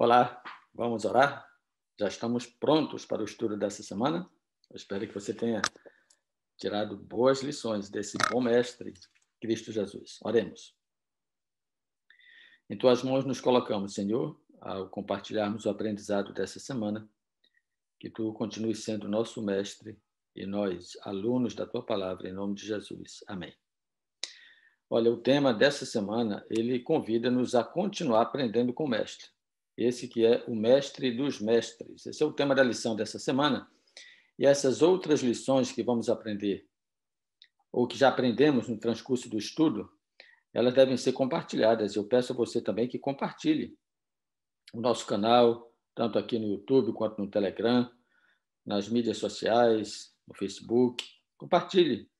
Olá, vamos orar? Já estamos prontos para o estudo dessa semana? Eu espero que você tenha tirado boas lições desse bom mestre, Cristo Jesus. Oremos. Em tuas mãos nos colocamos, Senhor, ao compartilharmos o aprendizado dessa semana, que tu continues sendo nosso mestre e nós, alunos da tua palavra, em nome de Jesus. Amém. Olha, o tema dessa semana, ele convida-nos a continuar aprendendo com o mestre. Esse que é o mestre dos mestres. Esse é o tema da lição dessa semana. E essas outras lições que vamos aprender, ou que já aprendemos no transcurso do estudo, elas devem ser compartilhadas. Eu peço a você também que compartilhe o nosso canal, tanto aqui no YouTube quanto no Telegram, nas mídias sociais, no Facebook. Compartilhe,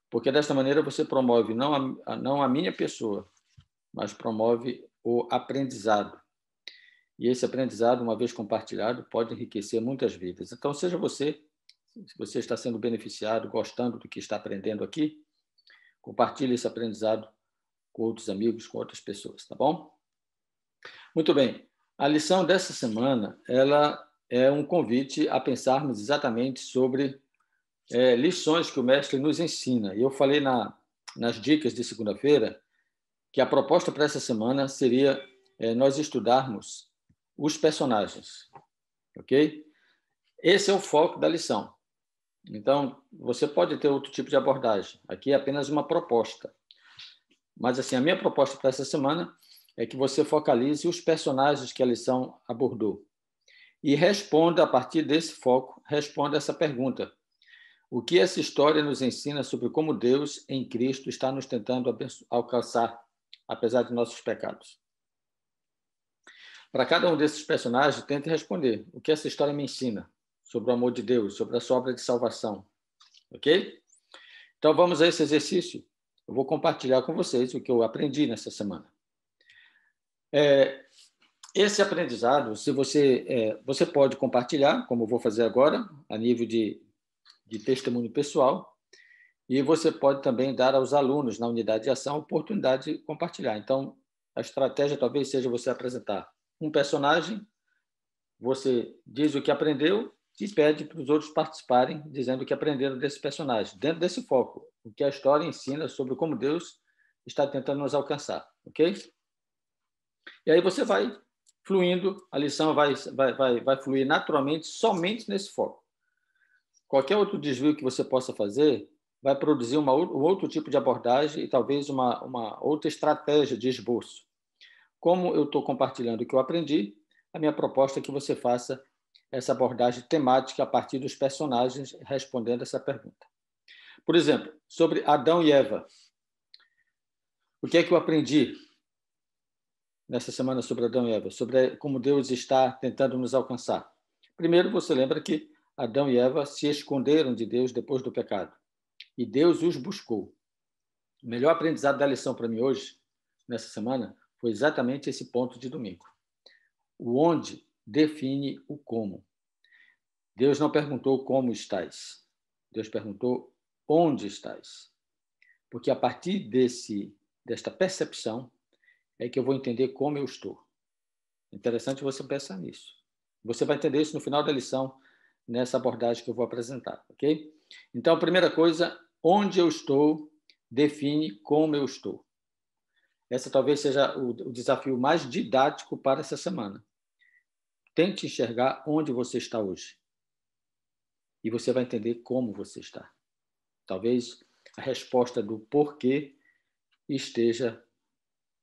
porque desta maneira você promove não a minha pessoa, mas promove o aprendizado. E esse aprendizado, uma vez compartilhado, pode enriquecer muitas vidas. Então, seja você, se você está sendo beneficiado, gostando do que está aprendendo aqui, compartilhe esse aprendizado com outros amigos, com outras pessoas, tá bom? Muito bem. A lição dessa semana, ela é um convite a pensarmos exatamente sobre lições que o mestre nos ensina. E eu falei nas dicas de segunda-feira que a proposta para essa semana seria nós estudarmos os personagens, ok? Esse é o foco da lição. Então, você pode ter outro tipo de abordagem. Aqui é apenas uma proposta. Mas, assim, a minha proposta para essa semana é que você focalize os personagens que a lição abordou. E responda, a partir desse foco, responda essa pergunta. O que essa história nos ensina sobre como Deus, em Cristo, está nos tentando alcançar, apesar de nossos pecados? Para cada um desses personagens, tente responder. O que essa história me ensina sobre o amor de Deus, sobre a sua obra de salvação? Ok? Então, vamos a esse exercício. Eu vou compartilhar com vocês o que eu aprendi nessa semana. Esse aprendizado, se você pode compartilhar, como eu vou fazer agora, a nível de testemunho pessoal, e você pode também dar aos alunos na unidade de ação a oportunidade de compartilhar. Então, a estratégia talvez seja você apresentar um personagem, você diz o que aprendeu e pede para os outros participarem, dizendo o que aprenderam desse personagem, dentro desse foco, o que a história ensina sobre como Deus está tentando nos alcançar, ok? E aí você vai fluindo, a lição vai fluir naturalmente, somente nesse foco. Qualquer outro desvio que você possa fazer vai produzir um outro tipo de abordagem e talvez uma outra estratégia de esboço. Como eu estou compartilhando o que eu aprendi, a minha proposta é que você faça essa abordagem temática a partir dos personagens respondendo essa pergunta. Por exemplo, sobre Adão e Eva. O que é que eu aprendi nessa semana sobre Adão e Eva? Sobre como Deus está tentando nos alcançar. Primeiro, você lembra que Adão e Eva se esconderam de Deus depois do pecado. E Deus os buscou. O melhor aprendizado da lição para mim hoje, nessa semana, foi exatamente esse ponto de domingo. O onde define o como. Deus não perguntou como estás. Deus perguntou onde estás. Porque a partir desta percepção é que eu vou entender como eu estou. Interessante você pensar nisso. Você vai entender isso no final da lição, nessa abordagem que eu vou apresentar, ok? Então, a primeira coisa, onde eu estou define como eu estou. Essa talvez seja o desafio mais didático para essa semana. Tente enxergar onde você está hoje. E você vai entender como você está. Talvez a resposta do porquê esteja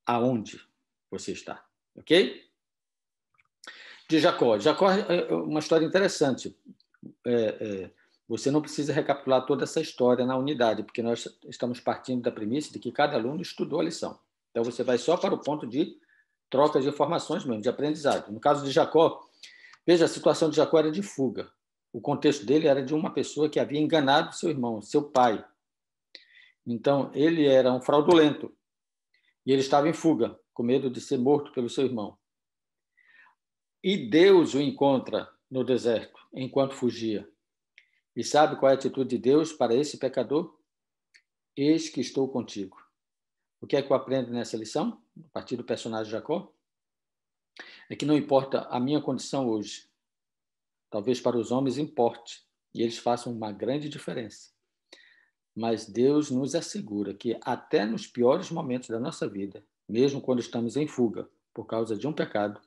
aonde você está. Ok? De Jacó. Jacó é uma história interessante. Você não precisa recapitular toda essa história na unidade, porque nós estamos partindo da premissa de que cada aluno estudou a lição. Então, você vai só para o ponto de troca de informações mesmo, de aprendizado. No caso de Jacó, veja, a situação de Jacó era de fuga. O contexto dele era de uma pessoa que havia enganado seu irmão, seu pai. Então, ele era um fraudulento. E ele estava em fuga, com medo de ser morto pelo seu irmão. E Deus o encontra no deserto, enquanto fugia. E sabe qual é a atitude de Deus para esse pecador? Eis que estou contigo. O que é que eu aprendo nessa lição? A partir do personagem Jacó? é que não importa a minha condição hoje, talvez para os homens importe, e eles façam uma grande diferença. Mas Deus nos assegura que até nos piores momentos da nossa vida, mesmo quando estamos em fuga por causa de um pecado,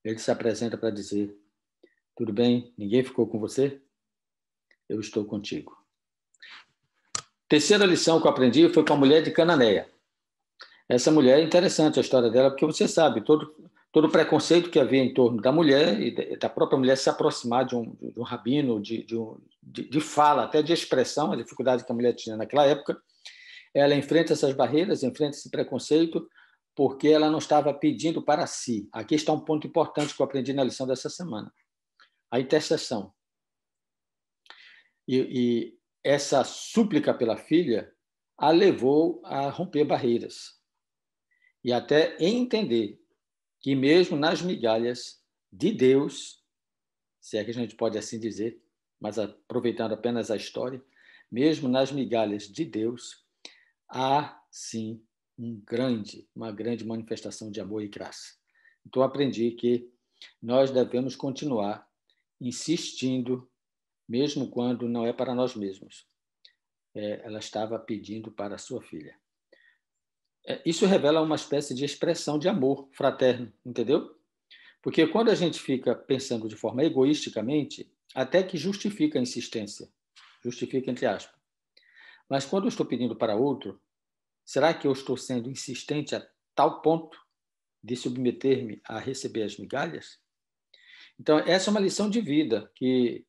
Ele se apresenta para dizer: tudo bem, ninguém ficou com você? Eu estou contigo. Terceira lição que eu aprendi foi com a mulher de Cananeia. Essa mulher é interessante a história dela, porque você sabe, todo o preconceito que havia em torno da mulher e da própria mulher se aproximar de um rabino, de fala, até de expressão, a dificuldade que a mulher tinha naquela época. Ela enfrenta essas barreiras, enfrenta esse preconceito, porque ela não estava pedindo para si. Aqui está um ponto importante que eu aprendi na lição dessa semana: a intercessão. E essa súplica pela filha a levou a romper barreiras e até entender que mesmo nas migalhas de Deus, se é que a gente pode assim dizer, mas aproveitando apenas a história, mesmo nas migalhas de Deus, há sim uma grande manifestação de amor e graça. Então aprendi que nós devemos continuar insistindo, mesmo quando não é para nós mesmos. Ela estava pedindo para a sua filha. Isso revela uma espécie de expressão de amor fraterno, entendeu? Porque quando a gente fica pensando de forma egoisticamente, até que justifica a insistência, justifica entre aspas. Mas quando eu estou pedindo para outro, será que eu estou sendo insistente a tal ponto de submeter-me a receber as migalhas? Então, essa é uma lição de vida que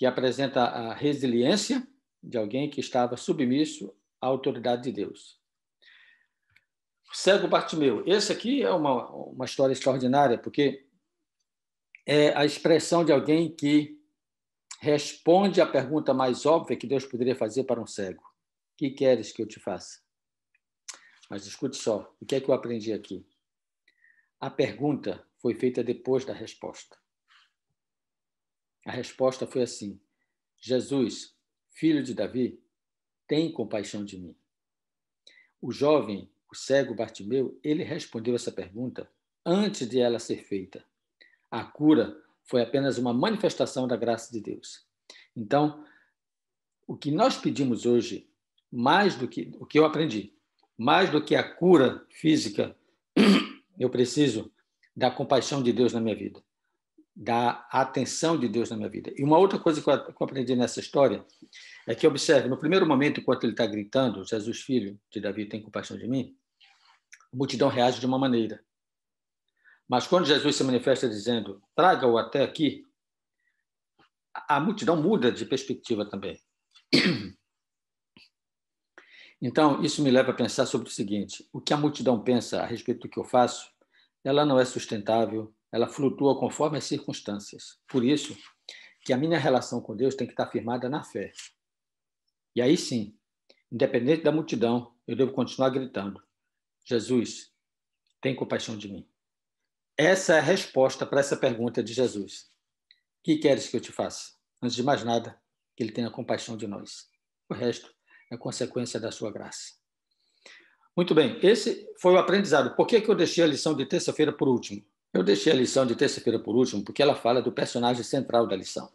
apresenta a resiliência de alguém que estava submisso à autoridade de Deus. O cego Bartimeu. Esse aqui é uma história extraordinária, porque é a expressão de alguém que responde à pergunta mais óbvia que Deus poderia fazer para um cego: o que queres que eu te faça? Mas escute só, o que é que eu aprendi aqui? A pergunta foi feita depois da resposta. A resposta foi assim: Jesus, filho de Davi, tem compaixão de mim. O jovem, o cego Bartimeu, ele respondeu essa pergunta antes de ela ser feita. A cura foi apenas uma manifestação da graça de Deus. Então, o que nós pedimos hoje, mais do que o que eu aprendi, mais do que a cura física, eu preciso da compaixão de Deus na minha vida, da atenção de Deus na minha vida. E uma outra coisa que eu aprendi nessa história é que, observe, no primeiro momento, enquanto ele está gritando, Jesus, filho de Davi, tem compaixão de mim, a multidão reage de uma maneira. Mas quando Jesus se manifesta dizendo, traga-o até aqui, a multidão muda de perspectiva também. Então, isso me leva a pensar sobre o seguinte: o que a multidão pensa a respeito do que eu faço, ela não é sustentável, ela flutua conforme as circunstâncias. Por isso que a minha relação com Deus tem que estar firmada na fé. E aí sim, independente da multidão, eu devo continuar gritando: Jesus, tem compaixão de mim. Essa é a resposta para essa pergunta de Jesus. O que queres que eu te faça? Antes de mais nada, que ele tenha compaixão de nós. O resto é consequência da sua graça. Muito bem, esse foi o aprendizado. Por que eu deixei a lição de terça-feira por último? Eu deixei a lição de terça-feira por último porque ela fala do personagem central da lição,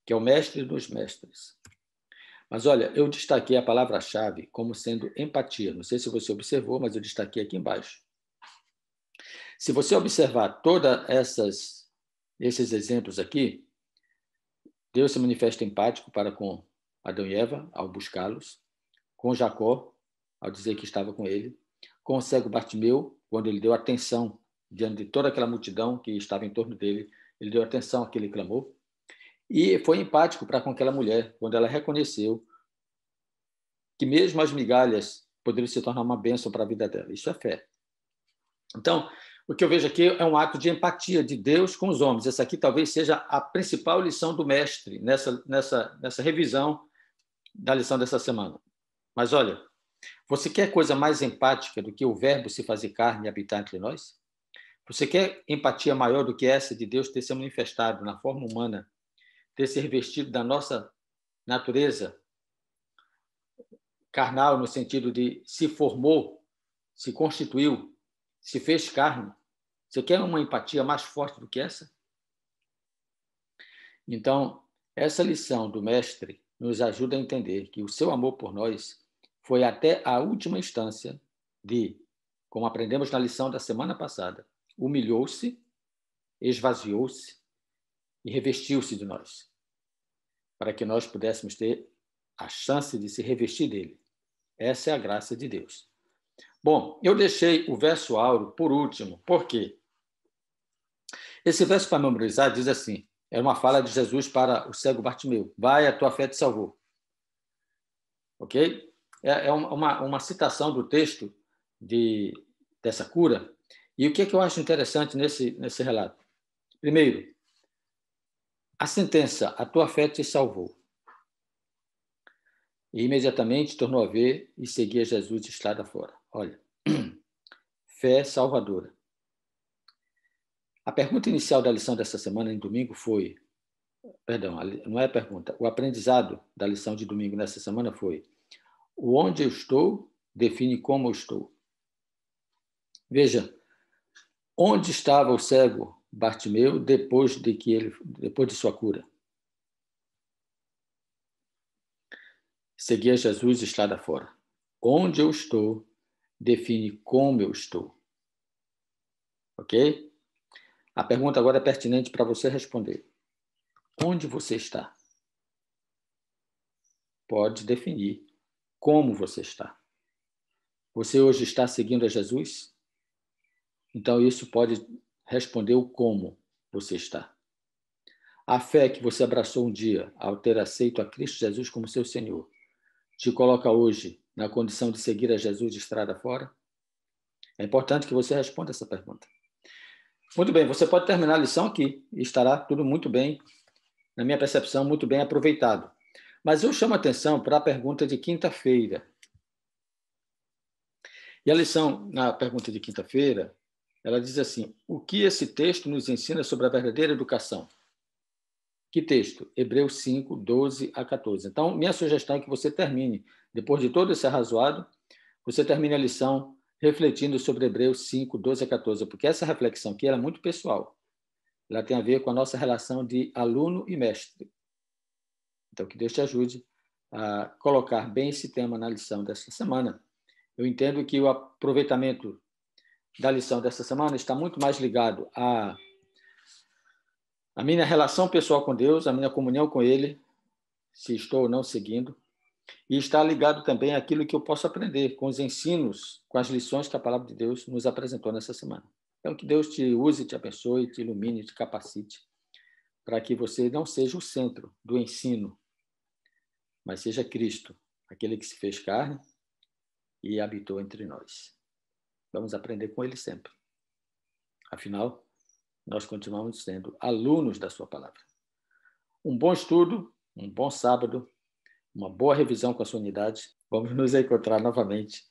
que é o mestre dos mestres. Mas olha, eu destaquei a palavra-chave como sendo empatia. Não sei se você observou, mas eu destaquei aqui embaixo. Se você observar todos esses exemplos aqui, Deus se manifesta empático para com Adão e Eva, ao buscá-los, com Jacó, ao dizer que estava com ele, com o cego Bartimeu, quando ele deu atenção diante de toda aquela multidão que estava em torno dele, ele deu atenção àquele clamor, e foi empático para com aquela mulher, quando ela reconheceu que mesmo as migalhas poderiam se tornar uma bênção para a vida dela. Isso é fé. Então, o que eu vejo aqui é um ato de empatia de Deus com os homens. Essa aqui talvez seja a principal lição do mestre nessa revisão da lição dessa semana. Mas olha, você quer coisa mais empática do que o verbo se fazer carne e habitar entre nós? Você quer empatia maior do que essa de Deus ter se manifestado na forma humana, ter se revestido da nossa natureza carnal, no sentido de se formou, se constituiu, se fez carne, Você quer uma empatia mais forte do que essa? Então, essa lição do Mestre nos ajuda a entender que o seu amor por nós foi até a última instância de, como aprendemos na lição da semana passada, humilhou-se, esvaziou-se e revestiu-se de nós, para que nós pudéssemos ter a chance de se revestir dele. Essa é a graça de Deus. Bom, eu deixei o verso áureo por último, por quê? Esse verso para memorizar diz assim, é uma fala de Jesus para o cego Bartimeu, vai, a tua fé te salvou. Ok? É uma citação do texto dessa cura. E o que é que eu acho interessante nesse relato? Primeiro, a sentença, a tua fé te salvou. E imediatamente tornou a ver e seguia Jesus de estrada fora. Olha, fé salvadora. A pergunta inicial da lição dessa semana, em domingo, foi... Perdão, não é a pergunta. O aprendizado da lição de domingo nessa semana foi: o onde eu estou define como eu estou. Veja, onde estava o cego Bartimeu depois de sua cura? Seguia Jesus estrada fora. Onde eu estou define como eu estou. Ok? A pergunta agora é pertinente para você responder. Onde você está? Pode definir como você está. Você hoje está seguindo a Jesus? Então, isso pode responder o como você está. A fé que você abraçou um dia ao ter aceito a Cristo Jesus como seu Senhor te coloca hoje na condição de seguir a Jesus de estrada fora? É importante que você responda essa pergunta. Muito bem, você pode terminar a lição aqui e estará tudo muito bem, na minha percepção, muito bem aproveitado. Mas eu chamo a atenção para a pergunta de quinta-feira. E a lição, na pergunta de quinta-feira, ela diz assim: o que esse texto nos ensina sobre a verdadeira educação? Que texto? Hebreus 5, 12 a 14. Então, minha sugestão é que você termine, depois de todo esse arrazoado, você termine a lição refletindo sobre Hebreus 5, 12 a 14, porque essa reflexão aqui é muito pessoal. Ela tem a ver com a nossa relação de aluno e mestre. Então, que Deus te ajude a colocar bem esse tema na lição desta semana. Eu entendo que o aproveitamento da lição desta semana está muito mais ligado à minha relação pessoal com Deus, a minha comunhão com Ele, se estou ou não seguindo, e está ligado também àquilo que eu posso aprender com os ensinos, com as lições que a palavra de Deus nos apresentou nessa semana. Então, que Deus te use, te abençoe, te ilumine, te capacite, para que você não seja o centro do ensino, mas seja Cristo, aquele que se fez carne e habitou entre nós. Vamos aprender com Ele sempre. Afinal, nós continuamos sendo alunos da sua palavra. Um bom estudo, um bom sábado, uma boa revisão com a sua unidade. Vamos nos encontrar novamente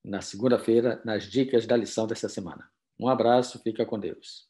na segunda-feira nas dicas da lição dessa semana. Um abraço, fica com Deus.